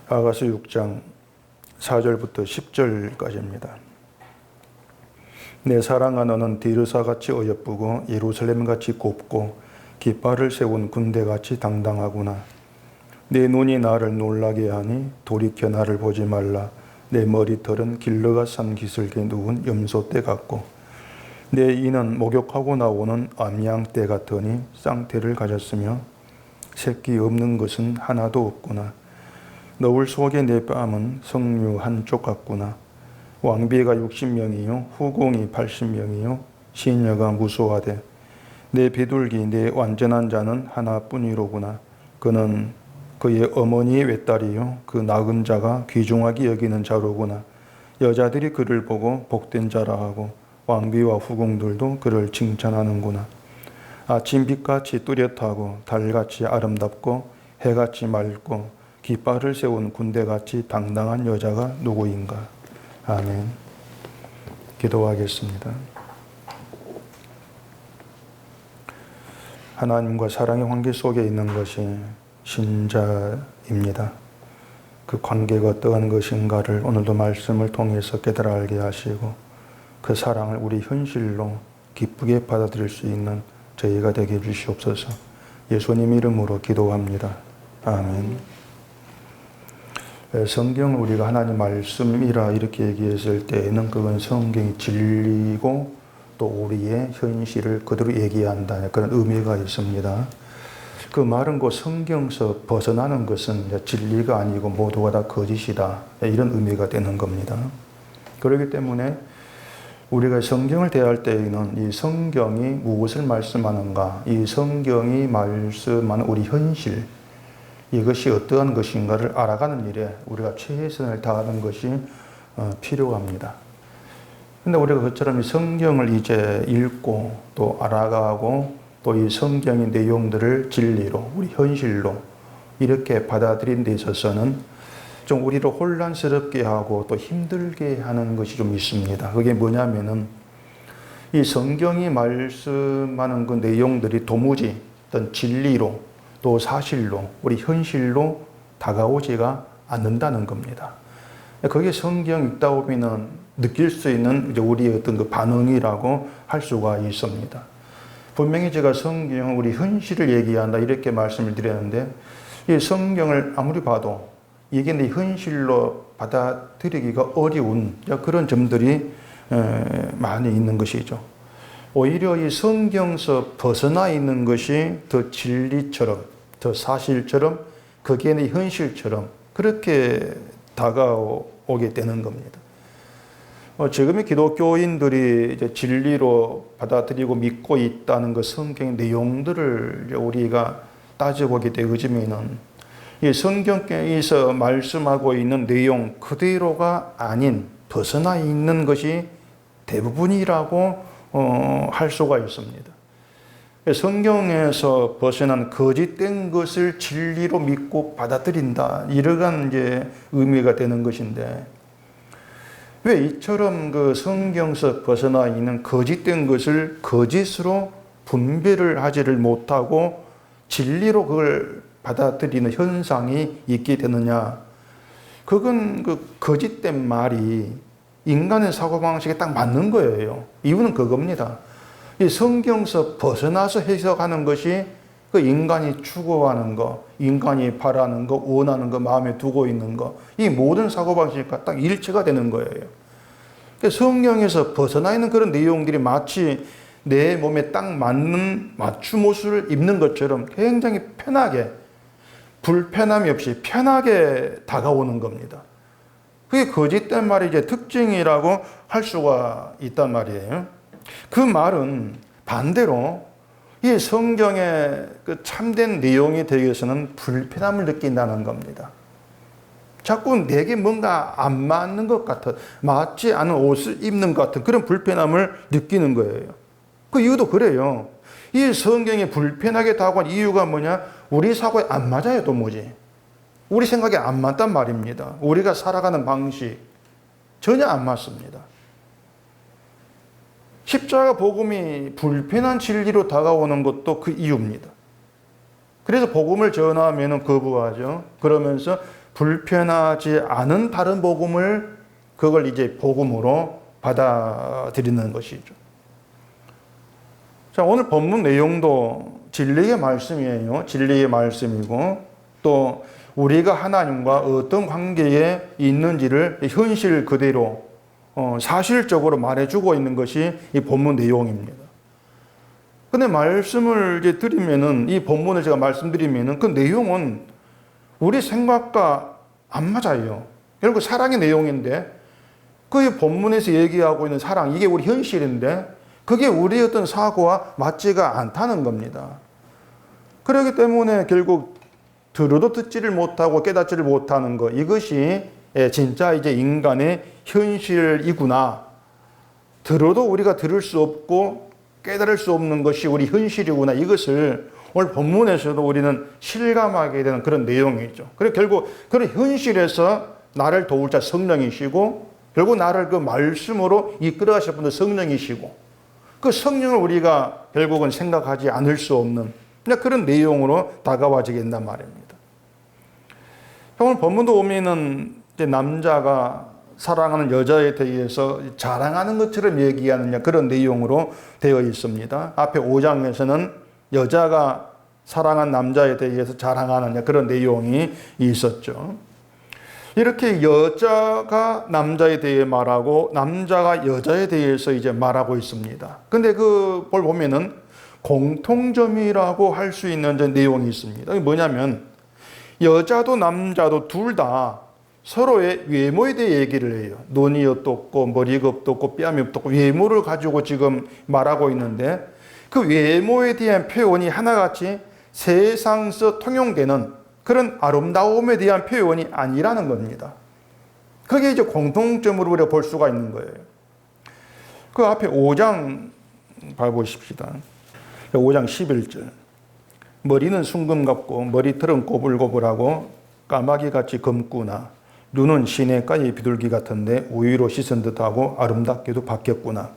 아가서 6장 4절부터 10절까지입니다. 내 사랑아 너는 디르사같이 어여쁘고 예루살렘같이 곱고 깃발을 세운 군대같이 당당하구나. 내 눈이 나를 놀라게 하니 돌이켜 나를 보지 말라. 내 머리털은 길러가 산 기슭에 누운 염소떼 같고 내 이는 목욕하고 나오는 암양떼 같으니 쌍태를 가졌으며 새끼 없는 것은 하나도 없구나. 너울 속에 내 뺨은 석류 한쪽 같구나. 왕비가 60명이요 후궁이 80명이요 시녀가 무수하되 내 비둘기 내 완전한 자는 하나뿐이로구나. 그는 그의 어머니의 외딸이요 그 낳은 자가 귀중하게 여기는 자로구나. 여자들이 그를 보고 복된 자라 하고 왕비와 후궁들도 그를 칭찬하는구나. 아침 빛같이 뚜렷하고 달같이 아름답고 해같이 맑고 깃발을 세운 군대같이 당당한 여자가 누구인가. 아멘. 기도하겠습니다. 하나님과 사랑의 관계 속에 있는 것이 신자입니다. 그 관계가 어떠한 것인가를 오늘도 말씀을 통해서 깨달아 알게 하시고 그 사랑을 우리 현실로 기쁘게 받아들일 수 있는 저희가 되게 해주시옵소서. 예수님 이름으로 기도합니다. 아멘. 성경을 우리가 하나님 말씀이라 이렇게 얘기했을 때에는 그건 성경이 진리고 또 우리의 현실을 그대로 얘기한다는 그런 의미가 있습니다. 그 말은 그 성경에서 벗어나는 것은 진리가 아니고 모두가 다 거짓이다 이런 의미가 되는 겁니다. 그렇기 때문에 우리가 성경을 대할 때에는 이 성경이 무엇을 말씀하는가, 이 성경이 말씀하는 우리 현실, 이것이 어떠한 것인가를 알아가는 일에 우리가 최선을 다하는 것이 필요합니다. 근데 우리가 그처럼 이 성경을 이제 읽고 또 알아가고 또 이 성경의 내용들을 진리로, 우리 현실로 이렇게 받아들인 데 있어서는 좀 우리를 혼란스럽게 하고 또 힘들게 하는 것이 좀 있습니다. 그게 뭐냐면은 이 성경이 말씀하는 그 내용들이 도무지 어떤 진리로 또 사실로 우리 현실로 다가오지가 않는다는 겁니다. 그게 성경 읽다 보면은 느낄 수 있는 이제 우리의 어떤 그 반응이라고 할 수가 있습니다. 분명히 제가 성경은 우리 현실을 얘기한다 이렇게 말씀을 드렸는데 이 성경을 아무리 봐도 이게 내 현실로 받아들이기가 어려운 그런 점들이 많이 있는 것이죠. 오히려 이 성경에서 벗어나 있는 것이 더 진리처럼, 더 사실처럼, 그게 내 현실처럼 그렇게 다가오게 되는 겁니다. 지금의 기독교인들이 이제 진리로 받아들이고 믿고 있다는 그 성경의 내용들을 우리가 따져보게 되어지면은 이 성경에서 말씀하고 있는 내용 그대로가 아닌 벗어나 있는 것이 대부분이라고 할 수가 있습니다. 성경에서 벗어난 거짓된 것을 진리로 믿고 받아들인다. 이러한 이제 의미가 되는 것인데 왜 이처럼 그 성경에서 벗어나 있는 거짓된 것을 거짓으로 분별을 하지를 못하고 진리로 그걸 받아들이는 현상이 있게 되느냐. 그건 그 거짓된 말이 인간의 사고방식에 딱 맞는 거예요. 이유는 그겁니다. 이 성경에서 벗어나서 해석하는 것이 그 인간이 추구하는 거, 인간이 바라는 거, 원하는 거, 마음에 두고 있는 거, 이 모든 사고방식과 딱 일치가 되는 거예요. 성경에서 벗어나 있는 그런 내용들이 마치 내 몸에 딱 맞는 맞춤 옷을 입는 것처럼 굉장히 편하게, 불편함이 없이 편하게 다가오는 겁니다. 그게 거짓된 말의 이제 특징이라고 할 수가 있단 말이에요. 그 말은 반대로 이 성경의 그 참된 내용에 대해서는 불편함을 느낀다는 겁니다. 자꾸 내게 뭔가 안 맞는 것 같은, 맞지 않은 옷을 입는 것 같은 그런 불편함을 느끼는 거예요. 그 이유도 그래요. 이 성경이 불편하게 다가온 이유가 뭐냐? 우리 사고에 안 맞아요, 도무지. 우리 생각에 안 맞단 말입니다. 우리가 살아가는 방식 전혀 안 맞습니다. 십자가 복음이 불편한 진리로 다가오는 것도 그 이유입니다. 그래서 복음을 전하면 거부하죠. 그러면서 불편하지 않은 다른 복음을 그걸 이제 복음으로 받아들이는 것이죠. 자, 오늘 본문 내용도 진리의 말씀이에요. 진리의 말씀이고 또 우리가 하나님과 어떤 관계에 있는지를 현실 그대로 사실적으로 말해주고 있는 것이 이 본문 내용입니다. 근데 말씀을 이제 드리면은 이 본문을 제가 말씀드리면은 그 내용은 우리 생각과 안 맞아요. 결국 사랑의 내용인데 그 본문에서 얘기하고 있는 사랑 이게 우리 현실인데 그게 우리의 어떤 사고와 맞지가 않다는 겁니다. 그렇기 때문에 결국 들어도 듣지를 못하고 깨닫지를 못하는 것 이것이 진짜 이제 인간의 현실이구나. 들어도 우리가 들을 수 없고 깨달을 수 없는 것이 우리 현실이구나. 이것을 오늘 본문에서도 우리는 실감하게 되는 그런 내용이죠. 그래서 결국 그런 현실에서 나를 도울 자 성령이시고 결국 나를 그 말씀으로 이끌어 가실 분도 성령이시고 그 성령을 우리가 결국은 생각하지 않을 수 없는 그런 내용으로 다가와지게 된단 말입니다. 오늘 본문도 보면은 이제 남자가 사랑하는 여자에 대해서 자랑하는 것처럼 얘기하는 그런 내용으로 되어 있습니다. 앞에 5장에서는 여자가 사랑한 남자에 대해서 자랑하는 그런 내용이 있었죠. 이렇게 여자가 남자에 대해 말하고 남자가 여자에 대해서 이제 말하고 있습니다. 근데 그걸 보면은 공통점이라고 할 수 있는 내용이 있습니다. 그게 뭐냐면 여자도 남자도 둘 다 서로의 외모에 대해 얘기를 해요. 눈이 어떻고 머리가 어떻고 뺨이 어떻고 외모를 가지고 지금 말하고 있는데 그 외모에 대한 표현이 하나같이 세상에서 통용되는 그런 아름다움에 대한 표현이 아니라는 겁니다. 그게 이제 공통점으로 우리가 볼 수가 있는 거예요. 그 앞에 5장 봐보십시다. 5장 11절. 머리는 순금 같고 머리털은 꼬불꼬불하고 까마귀같이 검구나. 눈은 시냇가의 비둘기 같은데 우유로 씻은 듯하고 아름답게도 바뀌었구나.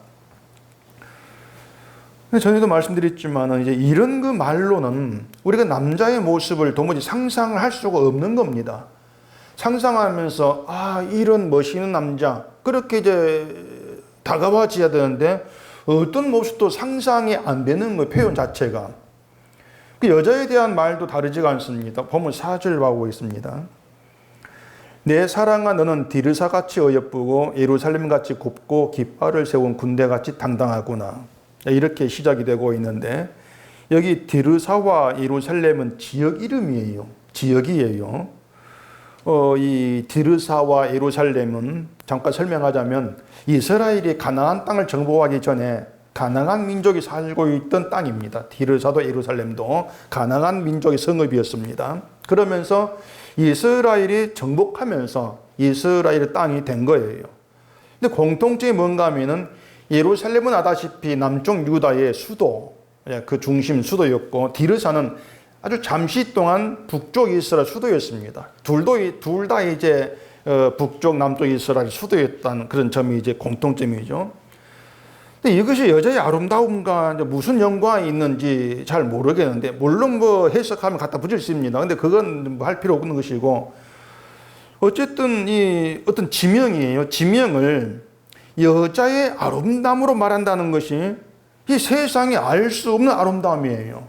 전에도 말씀드렸지만 이제 이런 그 말로는 우리가 남자의 모습을 도무지 상상을 할 수가 없는 겁니다. 상상하면서 이런 멋있는 남자 그렇게 이제 다가와줘야 되는데 어떤 모습도 상상이 안 되는 거예요. 표현 자체가. 그 여자에 대한 말도 다르지가 않습니다. 보면 4절 하고 있습니다. 내 사랑아 너는 디르사같이 어여쁘고 예루살렘같이 곱고 깃발을 세운 군대같이 당당하구나. 이렇게 시작이 되고 있는데 여기 디르사와 예루살렘은 지역 이름이에요. 지역이에요. 이 디르사와 예루살렘은 잠깐 설명하자면 이스라엘이 가나안 땅을 정복하기 전에 가나안 민족이 살고 있던 땅입니다. 디르사도 예루살렘도 가나안 민족의 성읍이었습니다. 그러면서 이스라엘이 정복하면서 이스라엘의 땅이 된 거예요. 근데 공통점이 뭔가 하면은 예루살렘은 아다시피 남쪽 유다의 수도, 그 중심 수도였고 디르사는 아주 잠시 동안 북쪽 이스라엘 수도였습니다. 둘 다 이제 북쪽 남쪽 이스라엘 수도였다는 그런 점이 이제 공통점이죠. 근데 이것이 여자의 아름다움과 무슨 연관이 있는지 잘 모르겠는데 물론 뭐 해석하면 갖다 붙일 수 있습니다. 근데 그건 뭐 할 필요 없는 것이고 어쨌든 이 어떤 지명이에요. 지명을 여자의 아름다움으로 말한다는 것이 이 세상에 알 수 없는 아름다움이에요.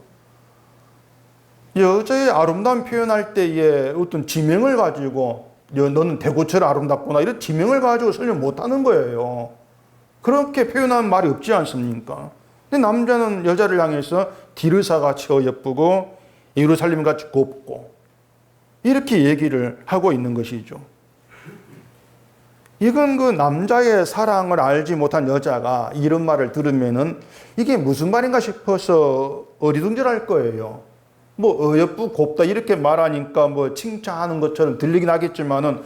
여자의 아름다움 표현할 때에 어떤 지명을 가지고 너는 대고처럼 아름답구나 이런 지명을 가지고 설명 못하는 거예요. 그렇게 표현하는 말이 없지 않습니까? 근데 남자는 여자를 향해서 디르사같이 예쁘고 예루살렘같이 곱고 이렇게 얘기를 하고 있는 것이죠. 이건 그 남자의 사랑을 알지 못한 여자가 이런 말을 들으면은 이게 무슨 말인가 싶어서 어리둥절할 거예요. 뭐 어여쁘고 곱다 이렇게 말하니까 뭐 칭찬하는 것처럼 들리긴 하겠지만은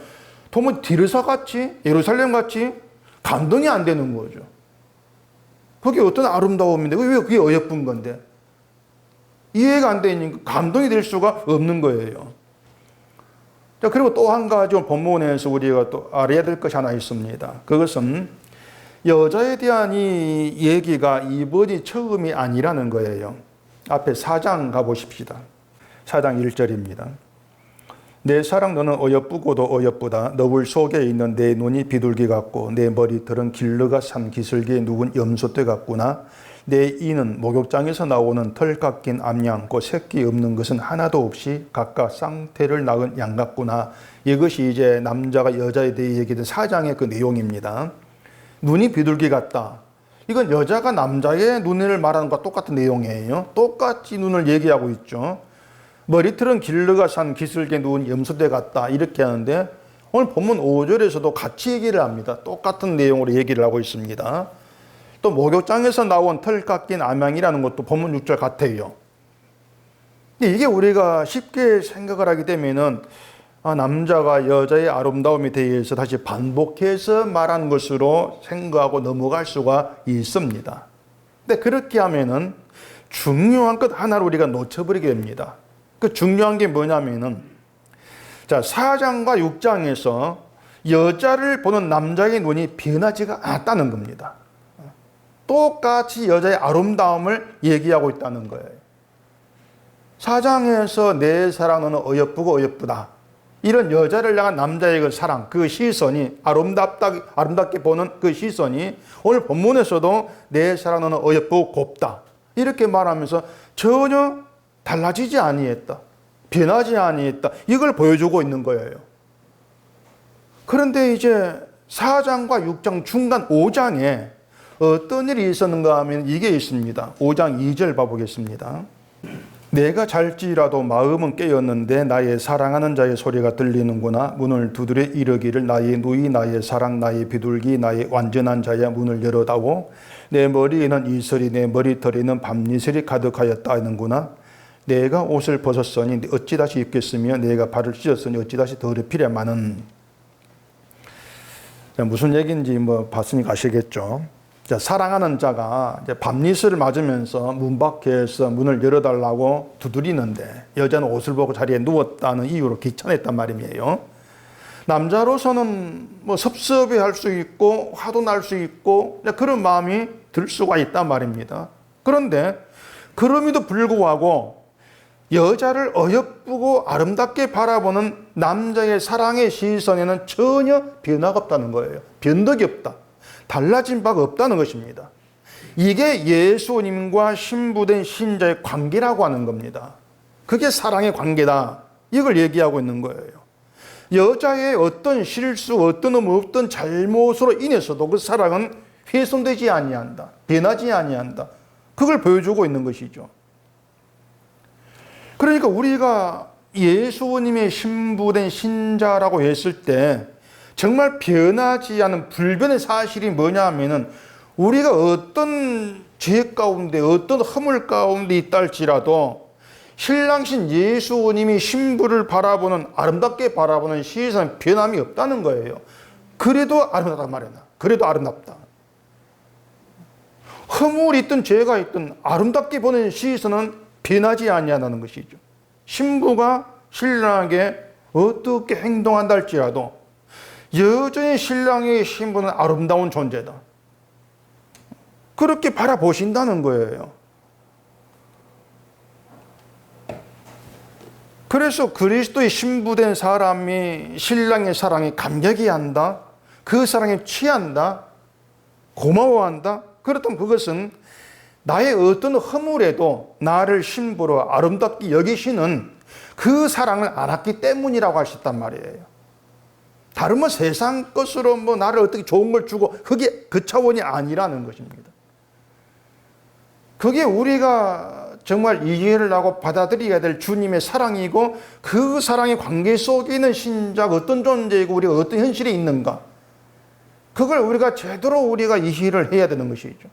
도무지 디르사같이 예루살렘같이 감동이 안 되는 거죠. 그게 어떤 아름다움인데 왜 그게 어여쁜 건데 이해가 안 되니까 감동이 될 수가 없는 거예요. 자, 그리고 또 한 가지 본문에서 우리가 또 알아야 될 것이 하나 있습니다. 그것은 여자에 대한 이 얘기가 이번이 처음이 아니라는 거예요. 앞에 4장 가보십시다. 4장 1절입니다. 내 사랑 너는 어여쁘고도 어여쁘다. 너울 속에 있는 내 눈이 비둘기 같고 내 머리털은 길르가 산 기슭에 누운 염소떼 같구나. 내 이는 목욕장에서 나오는 털 깎인 암양, 그 새끼 없는 것은 하나도 없이 각각 쌍태를 낳은 양 같구나. 이것이 이제 남자가 여자에 대해 얘기된 4장의 그 내용입니다. 눈이 비둘기 같다. 이건 여자가 남자의 눈을 말하는 것과 똑같은 내용이에요. 똑같이 눈을 얘기하고 있죠. 머리털은 길르가 산 기슭에 누운 염소떼 같다. 이렇게 하는데 오늘 본문 5절에서도 같이 얘기를 합니다. 똑같은 내용으로 얘기를 하고 있습니다. 또 목욕장에서 나온 털 깎인 암양이라는 것도 본문 6절 같아요. 이게 우리가 쉽게 생각을 하게 되면은 남자가 여자의 아름다움에 대해서 다시 반복해서 말하는 것으로 생각하고 넘어갈 수가 있습니다. 근데 그렇게 하면은 중요한 것 하나를 우리가 놓쳐버리게 됩니다. 그 중요한 게 뭐냐면은, 자, 4장과 6장에서 여자를 보는 남자의 눈이 변하지가 않았다는 겁니다. 똑같이 여자의 아름다움을 얘기하고 있다는 거예요. 4장에서 내 사랑 너는 어여쁘고 어여쁘다. 이런 여자를 향한 남자의 그 사랑, 그 시선이 아름답게 보는 그 시선이 오늘 본문에서도 내 사랑 너는 어여쁘고 곱다. 이렇게 말하면서 전혀 달라지지 아니했다. 변하지 아니했다. 이걸 보여주고 있는 거예요. 그런데 이제 4장과 6장 중간 5장에 어떤 일이 있었는가 하면 이게 있습니다. 5장 2절 봐보겠습니다. 내가 잘지라도 마음은 깨었는데 나의 사랑하는 자의 소리가 들리는구나. 문을 두드려 이르기를 나의 누이 나의 사랑 나의 비둘기 나의 완전한 자야 문을 열어다오. 내 머리에는 이슬이 내 머리털에는 밤이슬이 가득하였다 하는구나. 내가 옷을 벗었으니 어찌 다시 입겠으며 내가 발을 씻었으니 어찌 다시 더럽히랴마는. 무슨 얘기인지 봤으니까 아시겠죠. 자, 사랑하는 자가 이제 밤이슬을 맞으면서 문 밖에서 문을 열어달라고 두드리는데 여자는 옷을 벗고 자리에 누웠다는 이유로 귀찮았단 말이에요. 남자로서는 섭섭해할 수 있고 화도 날 수 있고 그런 마음이 들 수가 있단 말입니다. 그런데 그럼에도 불구하고 여자를 어여쁘고 아름답게 바라보는 남자의 사랑의 시선에는 전혀 변화가 없다는 거예요. 변덕이 없다. 달라진 바가 없다는 것입니다. 이게 예수님과 신부된 신자의 관계라고 하는 겁니다. 그게 사랑의 관계다. 이걸 얘기하고 있는 거예요. 여자의 어떤 실수, 어떤 잘못으로 인해서도 그 사랑은 훼손되지 아니한다. 변하지 아니한다. 그걸 보여주고 있는 것이죠. 그러니까 우리가 예수님의 신부된 신자라고 했을 때 정말 변하지 않은 불변의 사실이 뭐냐 하면은 우리가 어떤 죄 가운데 어떤 허물 가운데 있다 할지라도 신랑신 예수님이 신부를 바라보는 아름답게 바라보는 시선 변함이 없다는 거예요. 그래도 아름답다 말이야. 그래도 아름답다. 허물이 있든 죄가 있든 아름답게 보는 시선은 변하지 아니하는 것이죠. 신부가 신랑에게 어떻게 행동한다 할지라도 여전히 신랑의 신부는 아름다운 존재다. 그렇게 바라보신다는 거예요. 그래서 그리스도의 신부된 사람이 신랑의 사랑에 감격이 한다. 그 사랑에 취한다. 고마워한다. 그렇다면 그것은 나의 어떤 허물에도 나를 신부로 아름답게 여기시는 그 사랑을 알았기 때문이라고 할 수 있단 말이에요. 다른 세상 것으로 나를 어떻게 좋은 걸 주고 그게 그 차원이 아니라는 것입니다. 그게 우리가 정말 이해를 하고 받아들여야 될 주님의 사랑이고 그 사랑의 관계 속에 있는 신자가 어떤 존재이고 우리가 어떤 현실에 있는가. 그걸 우리가 제대로 우리가 이해를 해야 되는 것이죠.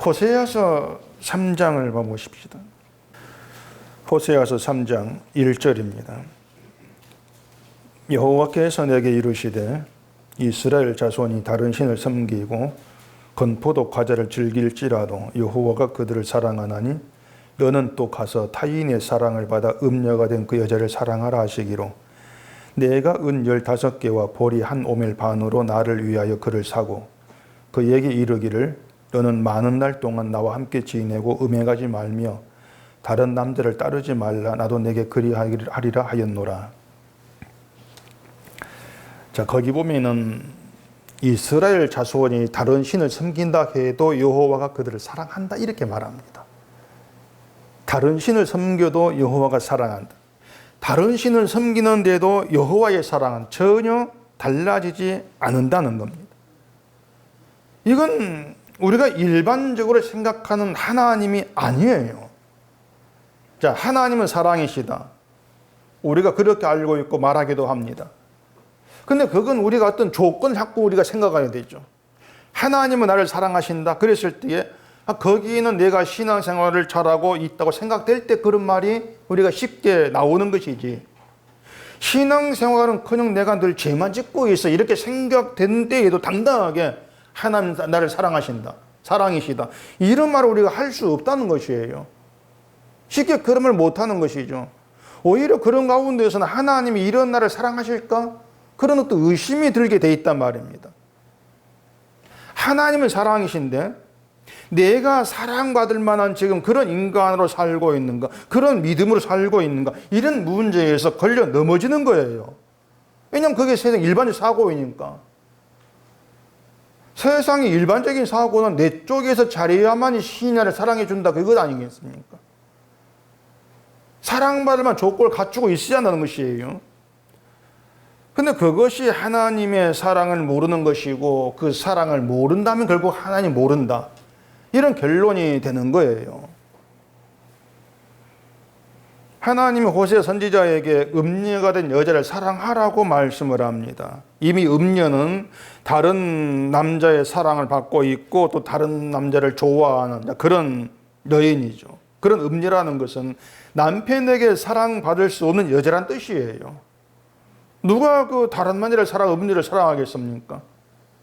호세아서 3장을 봐보십시다. 호세아서 3장 1절입니다. 여호와께서 내게 이르시되 이스라엘 자손이 다른 신을 섬기고 건포도 과자를 즐길지라도 여호와가 그들을 사랑하나니 너는 또 가서 타인의 사랑을 받아 음녀가 된 그 여자를 사랑하라 하시기로 내가 은 15개와 보리 1오멜 반으로 나를 위하여 그를 사고 그에게 이르기를 너는 많은 날 동안 나와 함께 지내고 음행하지 말며 다른 남자를 따르지 말라. 나도 내게 그리하리라 하였노라. 자, 거기 보면은 이스라엘 자손이 다른 신을 섬긴다 해도 여호와가 그들을 사랑한다 이렇게 말합니다. 다른 신을 섬겨도 여호와가 사랑한다. 다른 신을 섬기는데도 여호와의 사랑은 전혀 달라지지 않는다는 겁니다. 이건 우리가 일반적으로 생각하는 하나님이 아니에요. 자, 하나님은 사랑이시다. 우리가 그렇게 알고 있고 말하기도 합니다. 근데 그건 우리가 어떤 조건을 자꾸 우리가 생각해야 되죠. 하나님은 나를 사랑하신다. 그랬을 때에 거기는 내가 신앙생활을 잘하고 있다고 생각될 때 그런 말이 우리가 쉽게 나오는 것이지. 신앙생활은커녕 내가 늘 죄만 짓고 있어 이렇게 생각되는 때에도 당당하게 하나님 나를 사랑하신다. 사랑이시다. 이런 말을 우리가 할 수 없다는 것이에요. 쉽게 그런 말 못하는 것이죠. 오히려 그런 가운데서는 하나님이 이런 나를 사랑하실까? 그런 어떤 의심이 들게 돼 있단 말입니다. 하나님은 사랑이신데 내가 사랑받을 만한 지금 그런 인간으로 살고 있는가? 그런 믿음으로 살고 있는가? 이런 문제에서 걸려 넘어지는 거예요. 왜냐하면 그게 세상 일반적 사고이니까. 세상의 일반적인 사고는 내 쪽에서 잘해야만이 신이 나를 사랑해 준다. 그것 아니겠습니까? 사랑받을 만한 조건을 갖추고 있어야 한다는 것이에요. 근데 그것이 하나님의 사랑을 모르는 것이고 그 사랑을 모른다면 결국 하나님 모른다. 이런 결론이 되는 거예요. 하나님이 호세 선지자에게 음녀가 된 여자를 사랑하라고 말씀을 합니다. 이미 음녀는 다른 남자의 사랑을 받고 있고 또 다른 남자를 좋아하는 그런 여인이죠. 그런 음녀라는 것은 남편에게 사랑받을 수 없는 여자란 뜻이에요. 누가 그 다른 남자를 음녀를 사랑하겠습니까?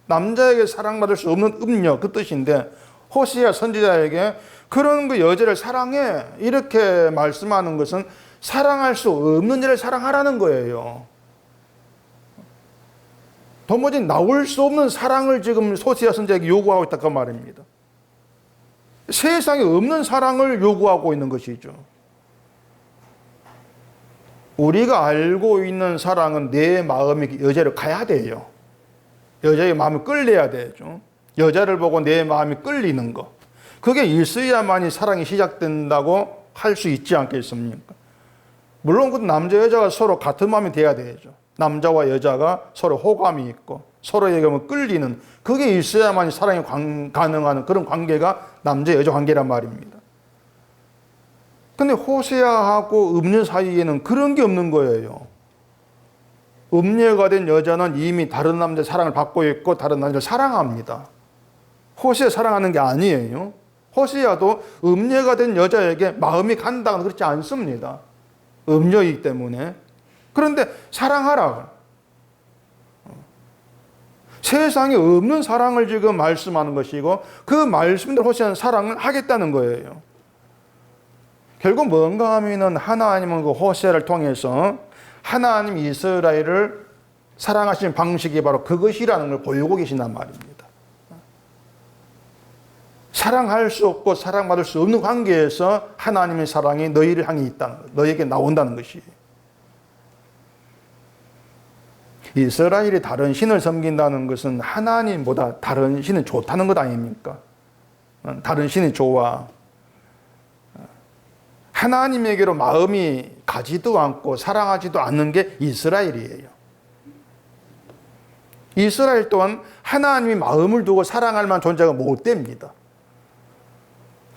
남자에게 사랑받을 수 없는 음녀 그 뜻인데 호세아 선지자에게 그런 그 여자를 사랑해 이렇게 말씀하는 것은 사랑할 수 없는 여자를 사랑하라는 거예요. 도무지 나올 수 없는 사랑을 지금 호세아 선지자에게 요구하고 있다고 말입니다. 세상에 없는 사랑을 요구하고 있는 것이죠. 우리가 알고 있는 사랑은 내 마음이 여자를 가야 돼요. 여자의 마음이 끌려야 되죠. 여자를 보고 내 마음이 끌리는 거. 그게 있어야만이 사랑이 시작된다고 할 수 있지 않겠습니까? 물론 그 남자 여자가 서로 같은 마음이 돼야 되죠. 남자와 여자가 서로 호감이 있고 서로에게 끌리는 그게 있어야만이 사랑이 가능한 그런 관계가 남자 여자 관계란 말입니다. 근데 호세아하고 음녀 사이에는 그런 게 없는 거예요. 음녀가 된 여자는 이미 다른 남자의 사랑을 받고 있고 다른 남자를 사랑합니다. 호세아 사랑하는 게 아니에요. 호세아도 음녀가 된 여자에게 마음이 간다고는 그렇지 않습니다. 음녀이기 때문에. 그런데 사랑하라. 세상에 없는 사랑을 지금 말씀하는 것이고 그 말씀대로 호세아는 사랑을 하겠다는 거예요. 결국 뭔가 하면은 하나님은 그 호세아를 통해서 하나님 이스라엘을 사랑하시는 방식이 바로 그것이라는 걸 보이고 계신단 말입니다. 사랑할 수 없고 사랑받을 수 없는 관계에서 하나님의 사랑이 너희를 향해 있다는 것, 너에게 나온다는 것이에요. 이스라엘이 다른 신을 섬긴다는 것은 하나님보다 다른 신은 좋다는 것 아닙니까? 다른 신이 좋아. 하나님에게로 마음이 가지도 않고 사랑하지도 않는 게 이스라엘이에요. 이스라엘 또한 하나님이 마음을 두고 사랑할 만한 존재가 못 됩니다.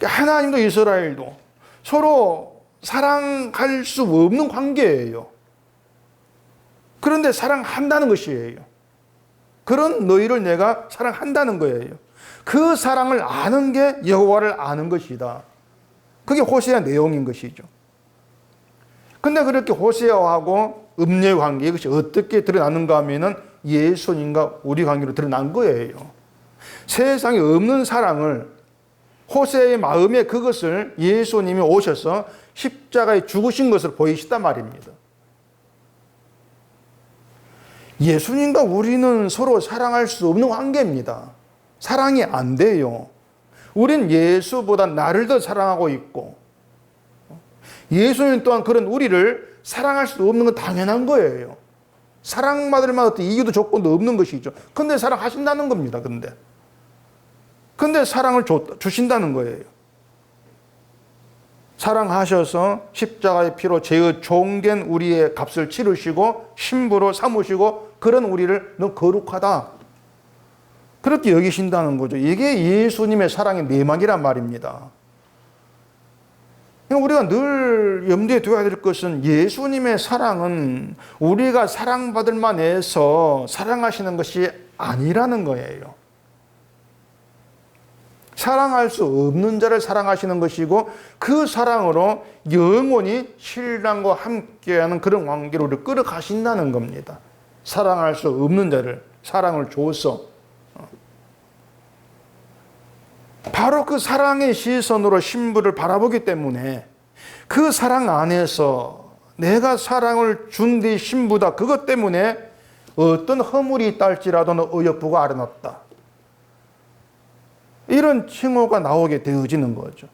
하나님도 이스라엘도 서로 사랑할 수 없는 관계예요. 그런데 사랑한다는 것이에요. 그런 너희를 내가 사랑한다는 거예요. 그 사랑을 아는 게 여호와를 아는 것이다. 그게 호세아 내용인 것이죠. 근데 그렇게 호세아하고 음녀의 관계 이것이 어떻게 드러나는가 하면은 예수님과 우리 관계로 드러난 거예요. 세상에 없는 사랑을 호세아의 마음에 그것을 예수님이 오셔서 십자가에 죽으신 것을 보이시단 말입니다. 예수님과 우리는 서로 사랑할 수 없는 관계입니다. 사랑이 안 돼요. 우린 예수보다 나를 더 사랑하고 있고 예수님 또한 그런 우리를 사랑할 수 없는 건 당연한 거예요. 사랑받을 만한 어떤 이유도 조건도 없는 것이죠. 근데 사랑하신다는 겁니다. 근데 사랑을 주신다는 거예요. 사랑하셔서 십자가의 피로 죄의 종된 우리의 값을 치르시고 신부로 삼으시고 그런 우리를 너 거룩하다, 그렇게 여기신다는 거죠. 이게 예수님의 사랑의 내막이란 말입니다. 우리가 늘 염두에 두어야 될 것은 예수님의 사랑은 우리가 사랑받을 만해서 사랑하시는 것이 아니라는 거예요. 사랑할 수 없는 자를 사랑하시는 것이고 그 사랑으로 영원히 신랑과 함께하는 그런 관계로 우리를 끌어가신다는 겁니다. 사랑할 수 없는 자를 사랑을 줘서 바로 그 사랑의 시선으로 신부를 바라보기 때문에 그 사랑 안에서 내가 사랑을 준 뒤 신부다, 그것 때문에 어떤 허물이 있다 할지라도 너 어여쁘고 아련없다, 이런 칭호가 나오게 되어지는 거죠.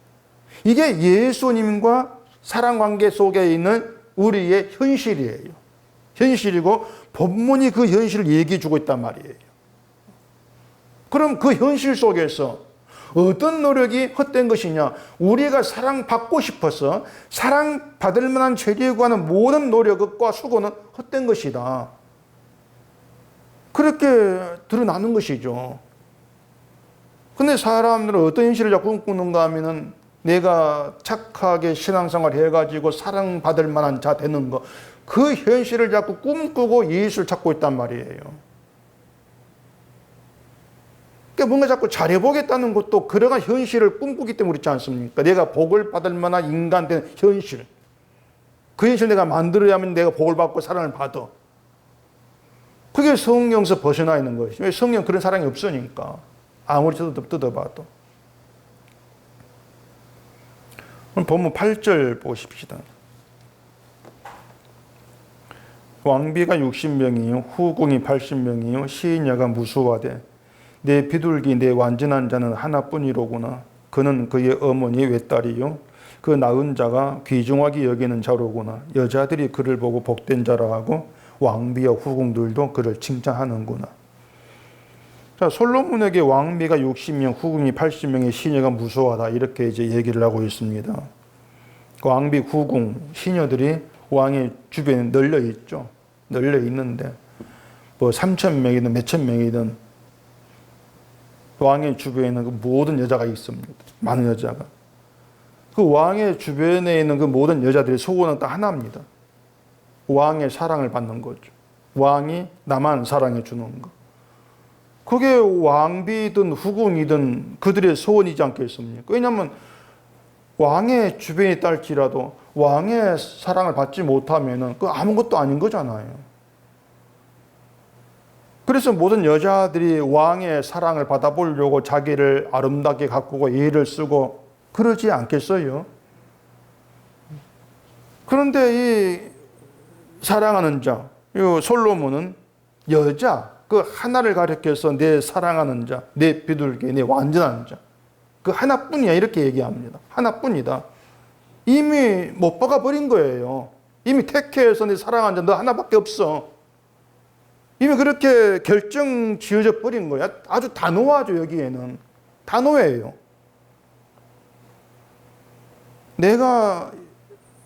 이게 예수님과 사랑관계 속에 있는 우리의 현실이에요. 현실이고 본문이 그 현실을 얘기해 주고 있단 말이에요. 그럼 그 현실 속에서 어떤 노력이 헛된 것이냐? 우리가 사랑받고 싶어서 사랑받을 만한 죄를 구하는 모든 노력과 수고는 헛된 것이다, 그렇게 드러나는 것이죠. 근데 사람들은 어떤 현실을 자꾸 꿈꾸는가 하면은 내가 착하게 신앙생활 해가지고 사랑받을 만한 자 되는 거, 그 현실을 자꾸 꿈꾸고 예수를 찾고 있단 말이에요. 그러니까 뭔가 자꾸 잘해보겠다는 것도 그러한 현실을 꿈꾸기 때문에 그렇지 않습니까? 내가 복을 받을 만한 인간 되는 현실, 그 현실 내가 만들어야 하면 내가 복을 받고 사랑을 받아. 그게 성경에서 벗어나 있는 것이죠. 왜? 성경 그런 사랑이 없으니까. 아무리 뜯어봐도. 그럼 본문 8절 보십시다. 왕비가 60명이요 후궁이 80명이요 시인야가 무수하되 내 비둘기 내 완전한 자는 하나뿐이로구나. 그는 그의 어머니 외딸이요 그 낳은 자가 귀중하게 여기는 자로구나. 여자들이 그를 보고 복된 자라 하고 왕비와 후궁들도 그를 칭찬하는구나. 자, 솔로몬에게 왕비가 60명, 후궁이 80명의 시녀가 무수하다, 이렇게 이제 얘기를 하고 있습니다. 그 왕비, 후궁, 시녀들이 왕의 주변에 널려 있죠. 널려 있는데 뭐 3,000명이든 몇천 명이든 왕의 주변에는 그 모든 여자가 있습니다. 많은 여자가. 그 왕의 주변에 있는 그 모든 여자들의 소원은 딱 하나입니다. 왕의 사랑을 받는 거죠. 왕이 나만 사랑해 주는 거. 그게 왕비든 후궁이든 그들의 소원이지 않겠습니까? 왜냐하면 왕의 주변에 있다 할지라도 왕의 사랑을 받지 못하면 그 아무것도 아닌 거잖아요. 그래서 모든 여자들이 왕의 사랑을 받아보려고 자기를 아름답게 가꾸고 예를 쓰고 그러지 않겠어요? 그런데 이 사랑하는 자, 이 솔로몬은 여자, 그 하나를 가리켜서 내 사랑하는 자, 내 비둘기, 내 완전한 자, 그 하나뿐이야, 이렇게 얘기합니다. 하나뿐이다. 이미 못 박아버린 거예요. 이미 택해서 내 사랑하는 자 너 하나밖에 없어. 이미 그렇게 결정 지어져 버린 거야. 아주 단호하죠. 여기에는 단호해요. 내가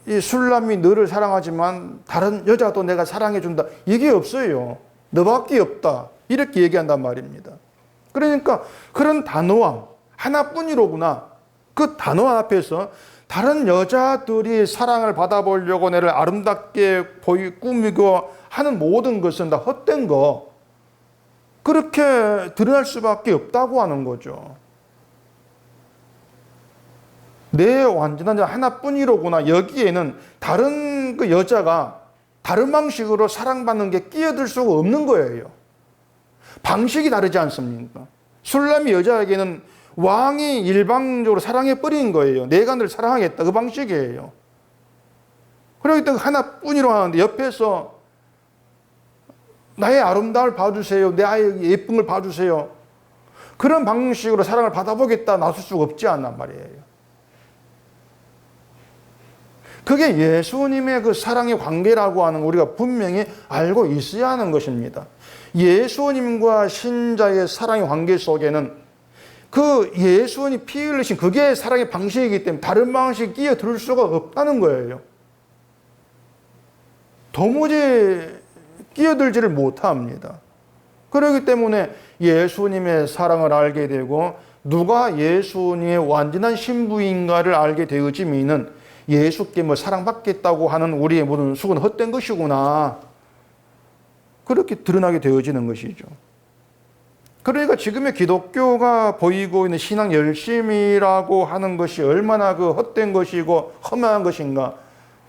이 술람이 너를 사랑하지만 다른 여자도 내가 사랑해준다, 이게 없어요. 너밖에 없다, 이렇게 얘기한단 말입니다. 그러니까 그런 단호함, 하나뿐이로구나, 그 단호함 앞에서 다른 여자들이 사랑을 받아보려고 내를 아름답게 꾸미고 하는 모든 것은 다 헛된 거, 그렇게 드러날 수밖에 없다고 하는 거죠. 내 완전한 자 하나뿐이로구나, 여기에는 다른 그 여자가 다른 방식으로 사랑받는 게 끼어들 수가 없는 거예요. 방식이 다르지 않습니까? 술람이 여자에게는 왕이 일방적으로 사랑해버린 거예요. 내가 널 사랑하겠다, 그 방식이에요. 그러기 때문에 하나뿐이로 하는데 옆에서 나의 아름다움을 봐주세요, 내 아이의 예쁜 걸 봐주세요, 그런 방식으로 사랑을 받아보겠다 나설 수가 없지 않단 말이에요. 그게 예수님의 그 사랑의 관계라고 하는 우리가 분명히 알고 있어야 하는 것입니다. 예수님과 신자의 사랑의 관계 속에는 그 예수님이 피 흘리신 그게 사랑의 방식이기 때문에 다른 방식이 끼어들 수가 없다는 거예요. 도무지 끼어들지를 못합니다. 그렇기 때문에 예수님의 사랑을 알게 되고 누가 예수님의 완전한 신부인가를 알게 되어지면은 예수께 뭐 사랑받겠다고 하는 우리의 모든 수고는 헛된 것이구나. 그렇게 드러나게 되어지는 것이죠. 그러니까 지금의 기독교가 보이고 있는 신앙 열심이라고 하는 것이 얼마나 그 헛된 것이고 험한 것인가.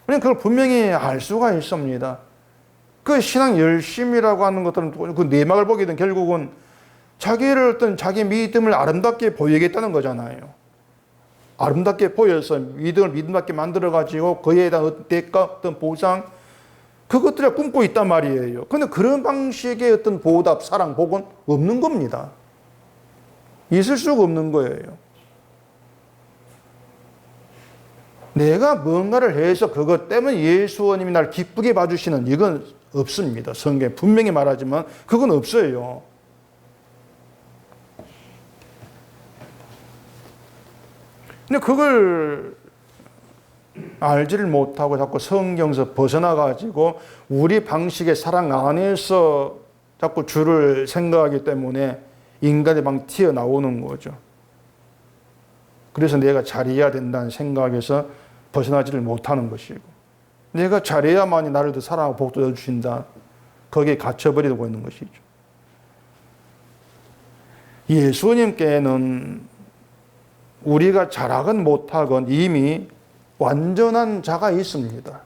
우리는 그걸 분명히 알 수가 있습니다. 그 신앙 열심이라고 하는 것들은 그 내막을 보게 되면 결국은 자기를 어떤 자기 믿음을 아름답게 보이겠다는 거잖아요. 아름답게 보여서 믿음을 믿음답게 만들어가지고 그에 대한 어떤 대가, 어떤 보상, 그것들을 꿈꾸고 있단 말이에요. 그런데 그런 방식의 어떤 보답, 사랑, 복은 없는 겁니다. 있을 수가 없는 거예요. 내가 뭔가를 해서 그것 때문에 예수님이 날 기쁘게 봐주시는 이건 없습니다. 성경에 분명히 말하지만 그건 없어요. 근데 그걸 알지를 못하고 자꾸 성경에서 벗어나가지고 우리 방식의 사랑 안에서 자꾸 주를 생각하기 때문에 인간의 방 튀어나오는 거죠. 그래서 내가 잘해야 된다는 생각에서 벗어나지를 못하는 것이고 내가 잘해야만이 나를 더 사랑하고 복도 주신다. 거기에 갇혀버리고 있는 것이죠. 예수님께는 우리가 잘하건 못하건 이미 완전한 자가 있습니다.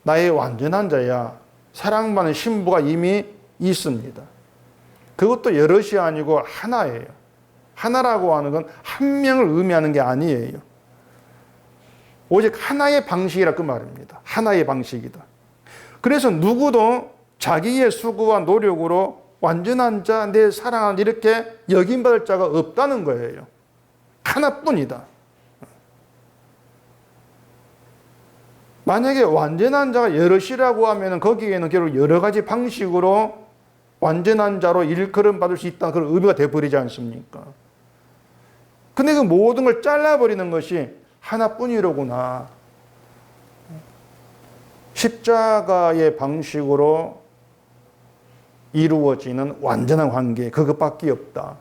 나의 완전한 자야 사랑받는 신부가 이미 있습니다. 그것도 여럿이 아니고 하나예요. 하나라고 하는 건 한 명을 의미하는 게 아니에요. 오직 하나의 방식이라 그 말입니다. 하나의 방식이다. 그래서 누구도 자기의 수고와 노력으로 완전한 자, 내 사랑하는 이렇게 여김받을 자가 없다는 거예요. 하나뿐이다. 만약에 완전한 자가 여럿이라고 하면 거기에는 결국 여러 가지 방식으로 완전한 자로 일컬음 받을 수 있다는 그런 의미가 되어버리지 않습니까? 근데 그 모든 걸 잘라버리는 것이 하나뿐이로구나. 십자가의 방식으로 이루어지는 완전한 관계, 그것밖에 없다.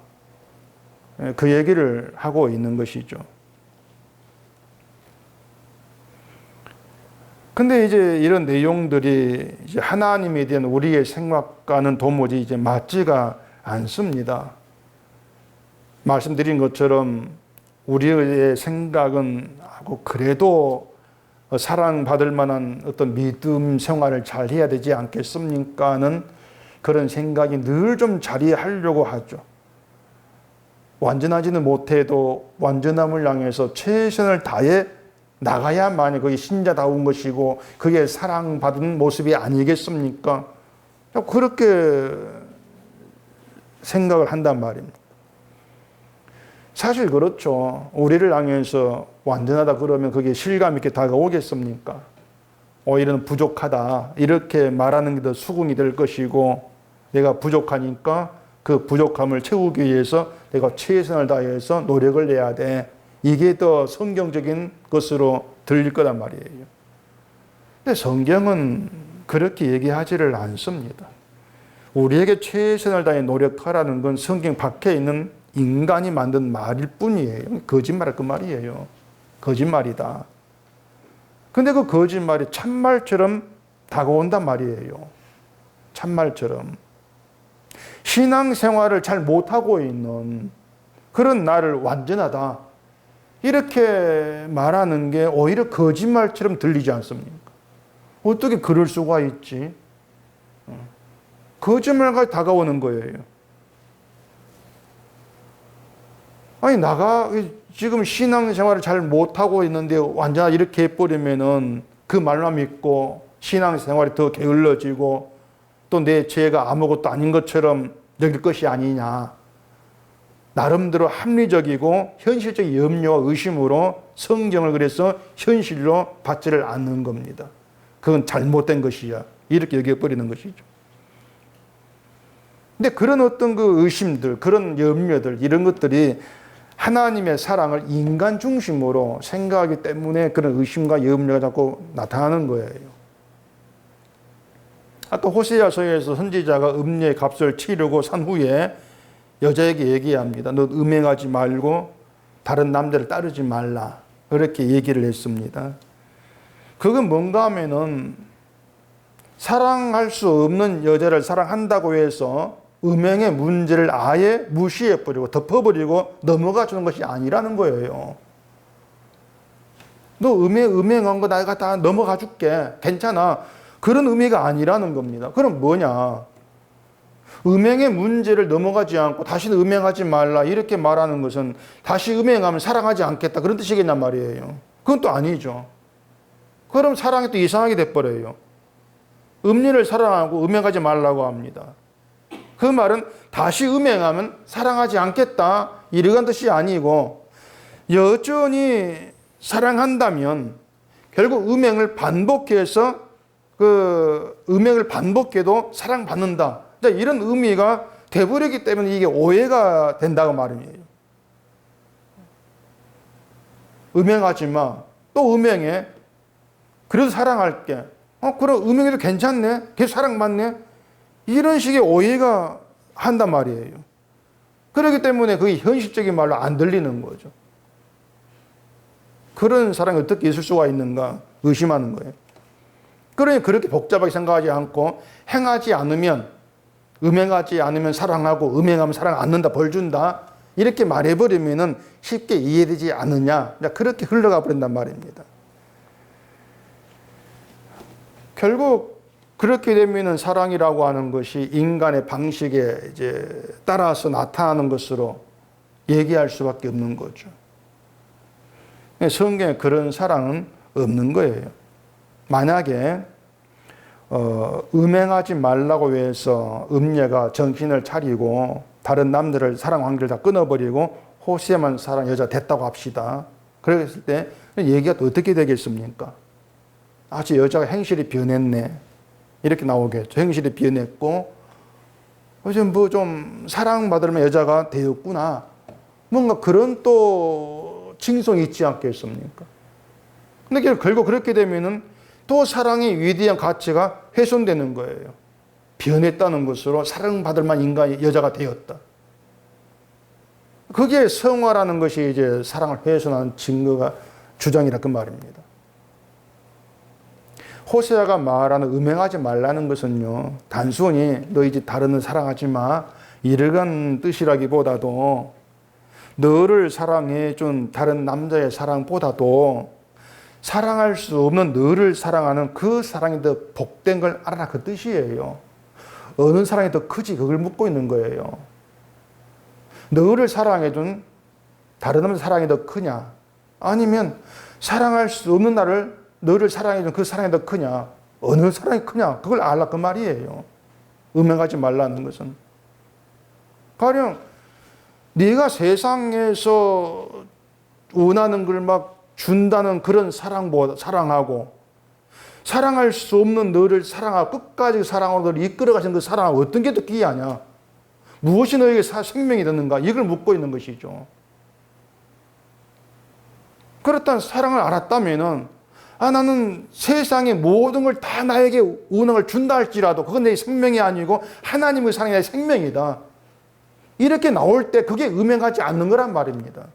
그 얘기를 하고 있는 것이죠. 근데 이제 이런 내용들이 이제 하나님에 대한 우리의 생각과는 도무지 이제 맞지가 않습니다. 말씀드린 것처럼 우리의 생각은 하고 그래도 사랑받을 만한 어떤 믿음 생활을 잘 해야 되지 않겠습니까는 그런 생각이 늘 좀 자리하려고 하죠. 완전하지는 못해도 완전함을 향해서 최선을 다해 나가야만이 그게 신자다운 것이고 그게 사랑받은 모습이 아니겠습니까? 그렇게 생각을 한단 말입니다. 사실 그렇죠. 우리를 향해서 완전하다 그러면 그게 실감 있게 다가오겠습니까? 오히려 부족하다 이렇게 말하는 게 더 수긍이 될 것이고 내가 부족하니까 그 부족함을 채우기 위해서 내가 최선을 다해서 노력을 내야 돼. 이게 더 성경적인 것으로 들릴 거란 말이에요. 근데 성경은 그렇게 얘기하지를 않습니다. 우리에게 최선을 다해 노력하라는 건 성경 밖에 있는 인간이 만든 말일 뿐이에요. 거짓말할 그 말이에요. 거짓말이다. 근데 그 거짓말이 참말처럼 다가온단 말이에요. 참말처럼. 신앙생활을 잘 못하고 있는 그런 나를 완전하다. 이렇게 말하는 게 오히려 거짓말처럼 들리지 않습니까? 어떻게 그럴 수가 있지? 거짓말까지 다가오는 거예요. 아니, 지금 신앙생활을 잘 못하고 있는데 완전히 이렇게 해버리면은 그 말만 믿고 신앙생활이 더 게을러지고 또 내 죄가 아무것도 아닌 것처럼 여길 것이 아니냐. 나름대로 합리적이고 현실적 염려와 의심으로 성경을 그래서 현실로 받지를 않는 겁니다. 그건 잘못된 것이야. 이렇게 여겨버리는 것이죠. 근데 그런 어떤 그 의심들, 그런 염려들, 이런 것들이 하나님의 사랑을 인간 중심으로 생각하기 때문에 그런 의심과 염려가 자꾸 나타나는 거예요. 아까 호세아서에서 선지자가 음녀의 값을 치르고 산 후에 여자에게 얘기합니다. 너 음행하지 말고 다른 남자를 따르지 말라. 그렇게 얘기를 했습니다. 그건 뭔가 하면은 사랑할 수 없는 여자를 사랑한다고 해서 음행의 문제를 아예 무시해버리고 덮어버리고 넘어가 주는 것이 아니라는 거예요. 너 음행한 거 내가 다 넘어가 줄게. 괜찮아. 그런 의미가 아니라는 겁니다. 그럼 뭐냐? 음행의 문제를 넘어가지 않고 다시는 음행하지 말라 이렇게 말하는 것은 다시 음행하면 사랑하지 않겠다 그런 뜻이겠냔 말이에요. 그건 또 아니죠. 그럼 사랑이 또 이상하게 돼버려요. 음녀를 사랑하고 음행하지 말라고 합니다. 그 말은 다시 음행하면 사랑하지 않겠다 이러한 뜻이 아니고 여전히 사랑한다면 결국 음행을 반복해서 그 음행을 반복해도 사랑받는다. 이런 의미가 돼버리기 때문에 이게 오해가 된다고 말이에요. 음행하지 마. 또 음행해. 그래도 사랑할게. 그럼 음행해도 괜찮네. 계속 사랑받네. 이런 식의 오해가 한단 말이에요. 그렇기 때문에 그게 현실적인 말로 안 들리는 거죠. 그런 사랑이 어떻게 있을 수가 있는가 의심하는 거예요. 그러니 그렇게 복잡하게 생각하지 않고 행하지 않으면 음행하지 않으면 사랑하고 음행하면 사랑 않는다 벌 준다 이렇게 말해버리면 쉽게 이해되지 않느냐 그렇게 흘러가 버린단 말입니다. 결국 그렇게 되면 사랑이라고 하는 것이 인간의 방식에 이제 따라서 나타나는 것으로 얘기할 수밖에 없는 거죠. 성경에 그런 사랑은 없는 거예요. 만약에 음행하지 말라고 해서 음녀가 정신을 차리고 다른 남들을 사랑 관계를 다 끊어버리고 호세만 사랑 여자 됐다고 합시다. 그랬을 때 얘기가 또 어떻게 되겠습니까? 아주 여자가 행실이 변했네. 이렇게 나오겠죠. 행실이 변했고 요즘 뭐 좀 사랑받으면 여자가 되었구나. 뭔가 그런 또 칭송이 있지 않겠습니까? 근데 결국 그렇게 되면은 또 사랑의 위대한 가치가 훼손되는 거예요. 변했다는 것으로 사랑받을 만한 인간이 여자가 되었다. 그게 성화라는 것이 이제 사랑을 훼손하는 증거가 주장이라 그 말입니다. 호세아가 말하는 음행하지 말라는 것은요, 단순히 너 이제 다른 을 사랑하지 마 이러한 뜻이라기보다도 너를 사랑해 준 다른 남자의 사랑보다도 사랑할 수 없는 너를 사랑하는 그 사랑이 더 복된 걸 알아라 그 뜻이에요. 어느 사랑이 더 크지 그걸 묻고 있는 거예요. 너를 사랑해 준 다른 남자 사랑이 더 크냐 아니면 사랑할 수 없는 너를 사랑해 준 그 사랑이 더 크냐 어느 사랑이 크냐 그걸 알라 그 말이에요. 음행하지 말라는 것은 가령 네가 세상에서 원하는 걸 막 준다는 그런 사랑하고 사랑할 수 없는 너를 사랑하고 끝까지 사랑으로 너를 이끌어 가신 그 사랑하고 어떤 게 더 귀하냐 무엇이 너에게 생명이 되는가 이걸 묻고 있는 것이죠. 그렇다면 사랑을 알았다면은 나는 세상의 모든 걸 다 나에게 원한을 준다 할지라도 그건 내 생명이 아니고 하나님의 사랑이 내 생명이다. 이렇게 나올 때 그게 음행하지 않는 거란 말입니다.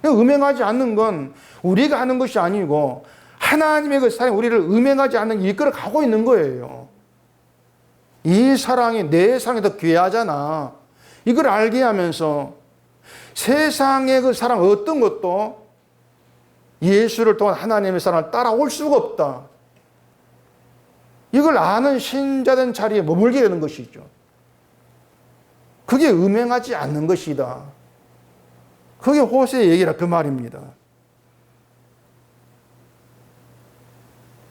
음행하지 않는 건 우리가 하는 것이 아니고 하나님의 그 사랑이 우리를 음행하지 않는 게 이끌어 가고 있는 거예요. 이 사랑이 내 사랑이 더 귀하잖아. 이걸 알게 하면서 세상의 그 사랑 어떤 것도 예수를 통한 하나님의 사랑을 따라올 수가 없다. 이걸 아는 신자된 자리에 머물게 되는 것이죠. 그게 음행하지 않는 것이다. 그게 호세의 얘기라 그 말입니다.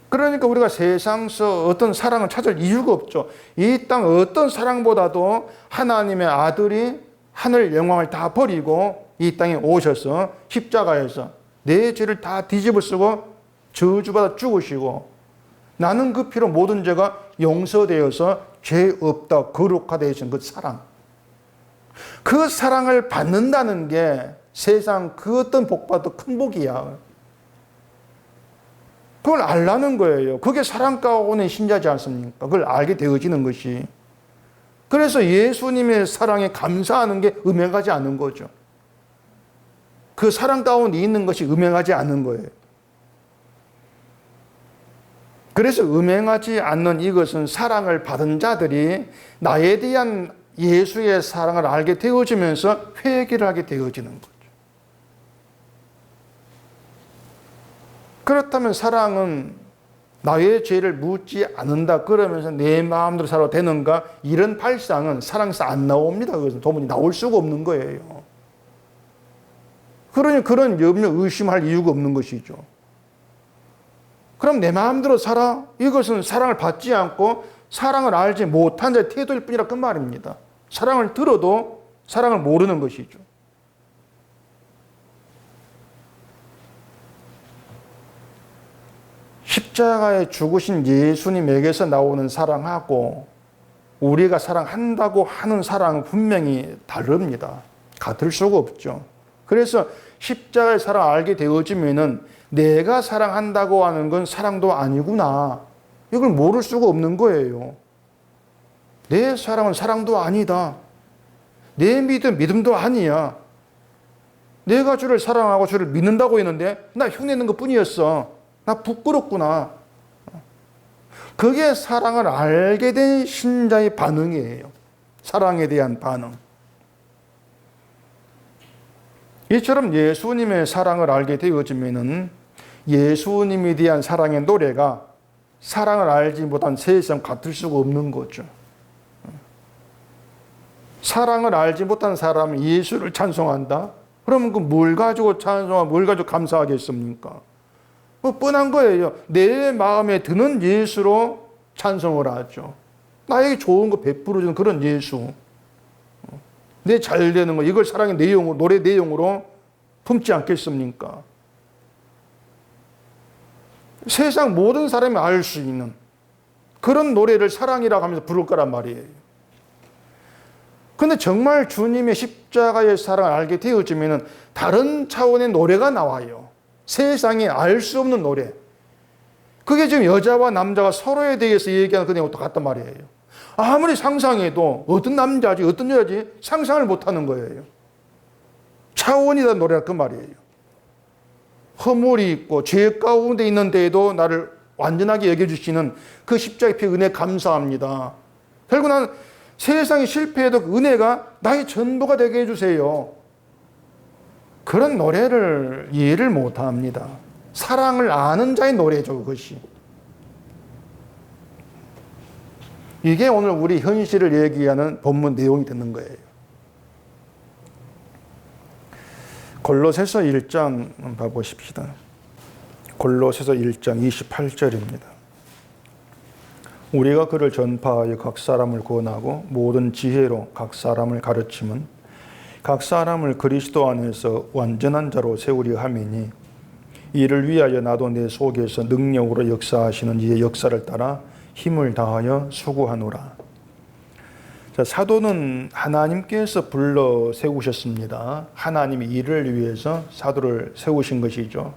그러니까 우리가 세상에서 어떤 사랑을 찾을 이유가 없죠. 이 땅 어떤 사랑보다도 하나님의 아들이 하늘 영광을 다 버리고 이 땅에 오셔서 십자가에서 내 죄를 다 뒤집어 쓰고 저주받아 죽으시고 나는 그 피로 모든 죄가 용서되어서 죄 없다 거룩하다 하신 그 사랑, 그 사랑을 받는다는 게 세상 그 어떤 복보다 큰 복이야. 그걸 알라는 거예요. 그게 사랑 가운데 신자지 않습니까? 그걸 알게 되어지는 것이. 그래서 예수님의 사랑에 감사하는 게 음행하지 않은 거죠. 그 사랑 가운데 있는 것이 음행하지 않은 거예요. 그래서 음행하지 않는 이것은 사랑을 받은 자들이 나에 대한 예수의 사랑을 알게 되어지면서 회개를 하게 되어지는 거죠. 그렇다면 사랑은 나의 죄를 묻지 않는다 그러면서 내 마음대로 살아도 되는가? 이런 발상은 사랑에서 안 나옵니다. 그것은 도무지 나올 수가 없는 거예요. 그러니 그런 염려, 의심할 이유가 없는 것이죠. 그럼 내 마음대로 살아? 이것은 사랑을 받지 않고 사랑을 알지 못한 자의 태도일 뿐이라 그 말입니다. 사랑을 들어도 사랑을 모르는 것이죠. 십자가에 죽으신 예수님에게서 나오는 사랑하고 우리가 사랑한다고 하는 사랑은 분명히 다릅니다. 같을 수가 없죠. 그래서 십자가의 사랑을 알게 되어지면은 내가 사랑한다고 하는 건 사랑도 아니구나. 이걸 모를 수가 없는 거예요. 내 사랑은 사랑도 아니다. 내 믿음도 아니야. 내가 주를 사랑하고 주를 믿는다고 했는데 나 흉내내는 것 뿐이었어. 나 부끄럽구나. 그게 사랑을 알게 된 신자의 반응이에요. 사랑에 대한 반응. 이처럼 예수님의 사랑을 알게 되어지면은 예수님에 대한 사랑의 노래가 사랑을 알지 못한 세상 같을 수가 없는 거죠. 사랑을 알지 못한 사람이 예수를 찬송한다? 그러면 그 뭘 가지고 찬송하고 뭘 가지고 감사하겠습니까? 뭐 뻔한 거예요. 내 마음에 드는 예수로 찬송을 하죠. 나에게 좋은 거 베풀어주는 그런 예수. 내 잘 되는 거, 이걸 사랑의 내용으로, 노래 내용으로 품지 않겠습니까? 세상 모든 사람이 알 수 있는 그런 노래를 사랑이라고 하면서 부를 거란 말이에요. 근데 정말 주님의 십자가의 사랑을 알게 되어지면 다른 차원의 노래가 나와요. 세상에 알 수 없는 노래. 그게 지금 여자와 남자가 서로에 대해서 얘기하는 그 내용과 똑같단 말이에요. 아무리 상상해도 어떤 남자지 어떤 여자지 상상을 못하는 거예요. 차원이 다른 노래라 그 말이에요. 허물이 있고 죄 가운데 있는데도 나를 완전하게 여겨주시는 그 십자가의 피 은혜 감사합니다. 결국 난 세상이 실패해도 그 은혜가 나의 전부가 되게 해주세요. 그런 노래를 이해를 못합니다. 사랑을 아는 자의 노래죠, 그것이. 이게 오늘 우리 현실을 얘기하는 본문 내용이 되는 거예요. 골로새서 1장 봐보십시다. 골로새서 1장 28절입니다. 우리가 그를 전파하여 각 사람을 구원하고 모든 지혜로 각 사람을 가르침은 각 사람을 그리스도 안에서 완전한 자로 세우려 함이니 이를 위하여 나도 내 속에서 능력으로 역사하시는 이의 역사를 따라 힘을 다하여 수고하노라. 자, 사도는 하나님께서 불러 세우셨습니다. 하나님이 이를 위해서 사도를 세우신 것이죠.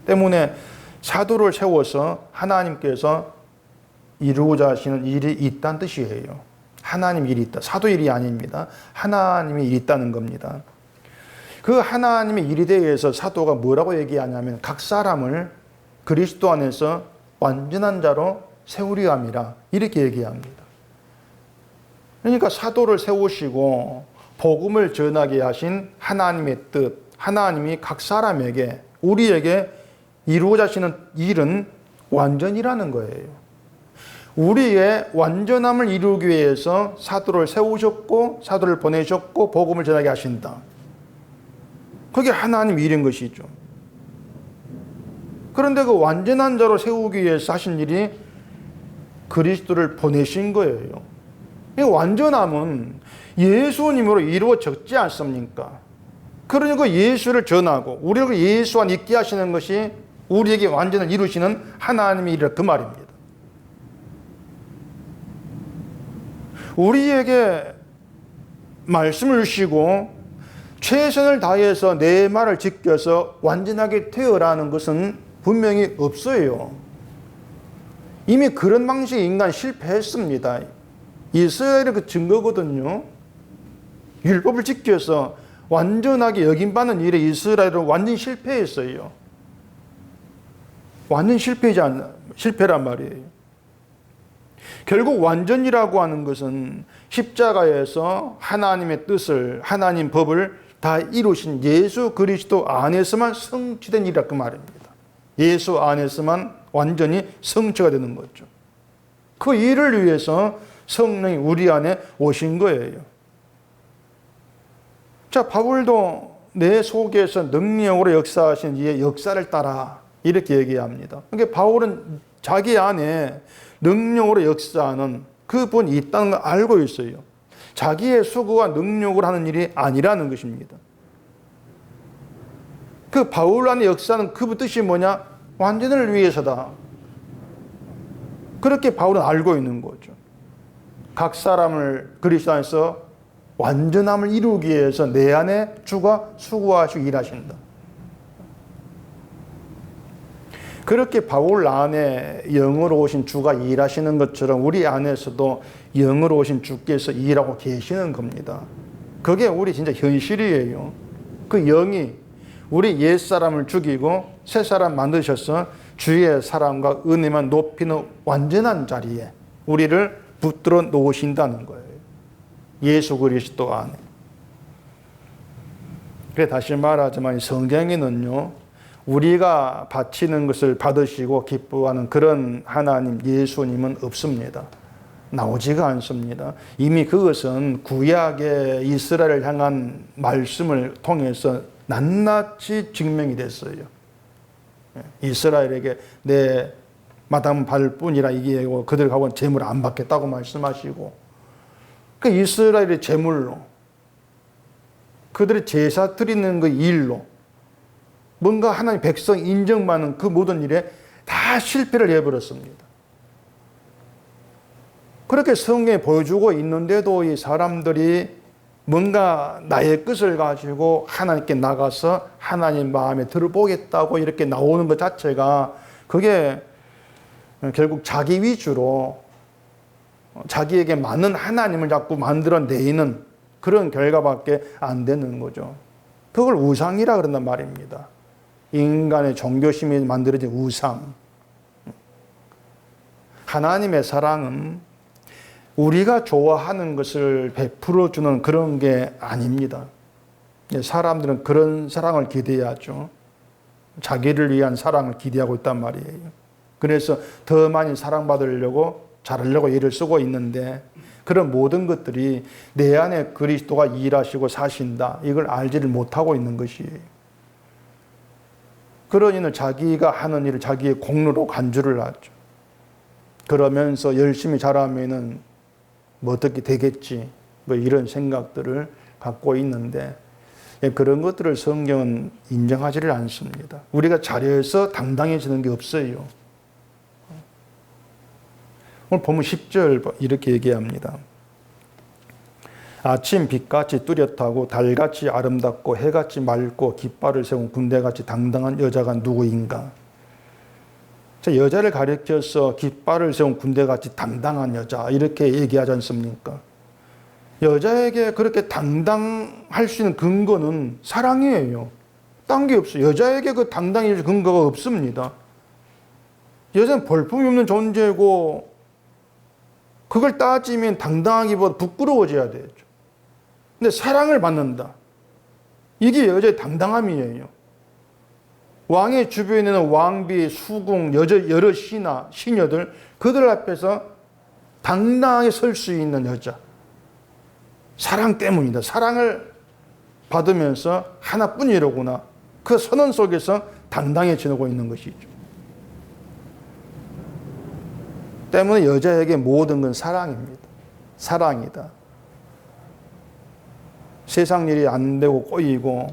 때문에 사도를 세워서 하나님께서 이루고자 하시는 일이 있다는 뜻이에요. 하나님 일이 있다. 사도 일이 아닙니다. 하나님의 일이 있다는 겁니다. 그 하나님의 일에 대해서 사도가 뭐라고 얘기하냐면 각 사람을 그리스도 안에서 완전한 자로 세우려 함이라 이렇게 얘기합니다. 그러니까 사도를 세우시고 복음을 전하게 하신 하나님의 뜻, 하나님이 각 사람에게 우리에게 이루고자 하시는 일은 완전이라는 거예요. 우리의 완전함을 이루기 위해서 사도를 세우셨고 사도를 보내셨고 복음을 전하게 하신다. 그게 하나님 일인 것이죠. 그런데 그 완전한 자로 세우기 위해서 하신 일이 그리스도를 보내신 거예요. 이 완전함은 예수님으로 이루어졌지 않습니까? 그러니까 예수를 전하고 우리를 예수 안에 있게 하시는 것이 우리에게 완전을 이루시는 하나님의 일이라 그 말입니다. 우리에게 말씀을 주시고 최선을 다해서 내 말을 지켜서 완전하게 되어라는 것은 분명히 없어요. 이미 그런 방식의 인간 실패했습니다. 이스라엘의 그 증거거든요. 율법을 지켜서 완전하게 여김받는 일에 이스라엘은 완전 실패했어요. 완전 실패란 말이에요. 결국 완전이라고 하는 것은 십자가에서 하나님의 뜻을, 하나님 법을 다 이루신 예수 그리스도 안에서만 성취된 일이라 그 말입니다. 예수 안에서만 완전히 성취가 되는 거죠. 그 일을 위해서 성령이 우리 안에 오신 거예요. 자, 바울도 내 속에서 능력으로 역사하신 이의 역사를 따라 이렇게 얘기합니다. 그러니까 바울은 자기 안에 능력으로 역사하는 그분이 있다는 걸 알고 있어요. 자기의 수고와 능력으로 하는 일이 아니라는 것입니다. 그 바울 안에 역사는 그 뜻이 뭐냐? 완전을 위해서다. 그렇게 바울은 알고 있는 거죠. 각 사람을 그리스도 안에서 완전함을 이루기 위해서 내 안에 주가 수고하시고 일하신다. 그렇게 바울 안에 영으로 오신 주가 일하시는 것처럼 우리 안에서도 영으로 오신 주께서 일하고 계시는 겁니다. 그게 우리 진짜 현실이에요. 그 영이 우리 옛사람을 죽이고 새사람 만드셔서 주의 사랑과 은혜만 높이는 완전한 자리에 우리를 붙들어 놓으신다는 거예요. 예수 그리스도 안에. 그래 다시 말하지만 성경에는요. 우리가 바치는 것을 받으시고 기뻐하는 그런 하나님 예수님은 없습니다. 나오지가 않습니다. 이미 그것은 구약의 이스라엘을 향한 말씀을 통해서 낱낱이 증명이 됐어요. 이스라엘에게 내 마땅한 받을 뿐이라 이게 그들하고는 재물을 안 받겠다고 말씀하시고 그 이스라엘의 재물로 그들의 제사 드리는 그 일로 뭔가 하나님 백성 인정받는 그 모든 일에 다 실패를 해버렸습니다. 그렇게 성경에 보여주고 있는데도 이 사람들이 뭔가 나의 것을 가지고 하나님께 나가서 하나님 마음에 들어보겠다고 이렇게 나오는 것 자체가 그게 결국 자기 위주로 자기에게 맞는 하나님을 자꾸 만들어내는 그런 결과밖에 안 되는 거죠. 그걸 우상이라 그런단 말입니다. 인간의 종교심이 만들어진 우상. 하나님의 사랑은 우리가 좋아하는 것을 베풀어 주는 그런 게 아닙니다. 사람들은 그런 사랑을 기대하죠. 자기를 위한 사랑을 기대하고 있단 말이에요. 그래서 더 많이 사랑받으려고 잘하려고 애를 쓰고 있는데 그런 모든 것들이 내 안에 그리스도가 일하시고 사신다. 이걸 알지를 못하고 있는 것이에요. 그러니는 자기가 하는 일을 자기의 공로로 간주를 하죠. 그러면서 열심히 잘하면은 뭐 어떻게 되겠지. 뭐 이런 생각들을 갖고 있는데 그런 것들을 성경은 인정하지를 않습니다. 우리가 잘해서 당당해지는 게 없어요. 오늘 보면 10절 이렇게 얘기합니다. 아침 빛같이 뚜렷하고 달같이 아름답고 해같이 맑고 깃발을 세운 군대같이 당당한 여자가 누구인가? 여자를 가리켜서 깃발을 세운 군대같이 당당한 여자 이렇게 얘기하지 않습니까? 여자에게 그렇게 당당할 수 있는 근거는 사랑이에요. 딴 게 없어요. 여자에게 그 당당해질 근거가 없습니다. 여자는 볼품이 없는 존재고 그걸 따지면 당당하기보다 부끄러워져야 되죠. 근데 사랑을 받는다. 이게 여자의 당당함이에요. 왕의 주변에 있는 왕비, 수궁, 여러 신하, 시녀들 그들 앞에서 당당하게 설 수 있는 여자. 사랑 때문이다. 사랑을 받으면서 하나뿐이로구나. 그 선언 속에서 당당해지고 있는 것이죠. 때문에 여자에게 모든 건 사랑입니다. 사랑이다. 세상 일이 안 되고 꼬이고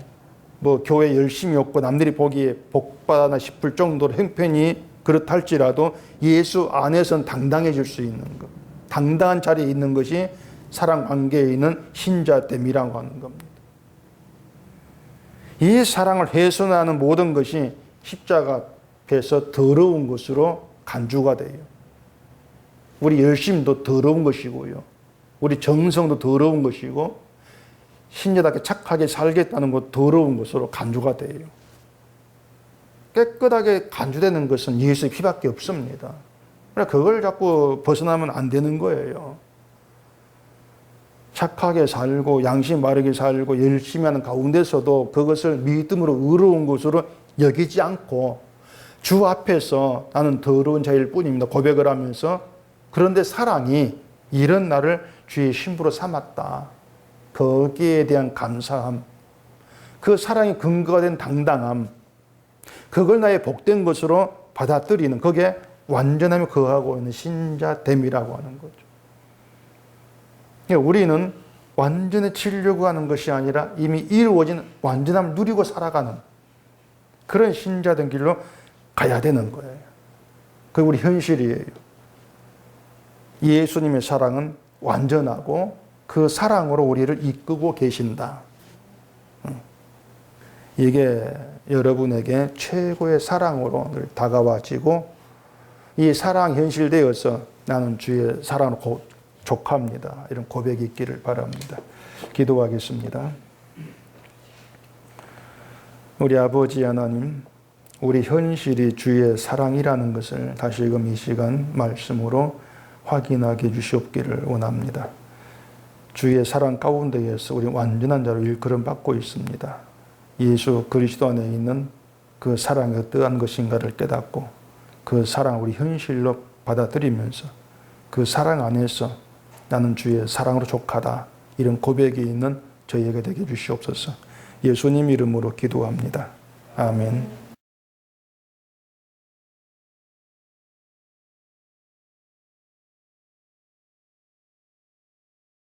뭐 교회 열심히 없고 남들이 보기에 복받아나 싶을 정도로 형편이 그렇달지라도 예수 안에서는 당당해질 수 있는 것, 당당한 자리에 있는 것이 사랑 관계에 있는 신자됨이라고 하는 겁니다. 이 사랑을 훼손하는 모든 것이 십자가 앞에서 더러운 것으로 간주가 돼요. 우리 열심도 더러운 것이고요. 우리 정성도 더러운 것이고 신자답게 착하게 살겠다는 것 더러운 것으로 간주가 돼요. 깨끗하게 간주되는 것은 예수의 피밖에 없습니다. 그러니까 그걸 자꾸 벗어나면 안 되는 거예요. 착하게 살고 양심 바르게 살고 열심히 하는 가운데서도 그것을 믿음으로 의로운 것으로 여기지 않고 주 앞에서 나는 더러운 자일 뿐입니다 고백을 하면서, 그런데 사랑이 이런 나를 주의 신부로 삼았다. 거기에 대한 감사함, 그 사랑이 근거가 된 당당함, 그걸 나의 복된 것으로 받아들이는, 그게 완전함에 거하고 있는 신자됨이라고 하는 거죠. 우리는 완전해지려고 하는 것이 아니라 이미 이루어진 완전함을 누리고 살아가는 그런 신자된 길로 가야 되는 거예요. 그게 우리 현실이에요. 예수님의 사랑은 완전하고 그 사랑으로 우리를 이끌고 계신다. 이게 여러분에게 최고의 사랑으로 늘 다가와지고 이 사랑 현실되어서 나는 주의 사랑으로 족합니다. 이런 고백이 있기를 바랍니다. 기도하겠습니다. 우리 아버지 하나님, 우리 현실이 주의 사랑이라는 것을 다시금 이 시간 말씀으로 확인하게 해주시옵기를 원합니다. 주의 사랑 가운데에서 우리 완전한 자로 일컬음받고 있습니다. 예수 그리스도 안에 있는 그 사랑이 어떠한 것인가를 깨닫고 그 사랑을 우리 현실로 받아들이면서 그 사랑 안에서 나는 주의 사랑으로 족하다, 이런 고백이 있는 저희에게 되게 해주시옵소서. 예수님 이름으로 기도합니다. 아멘.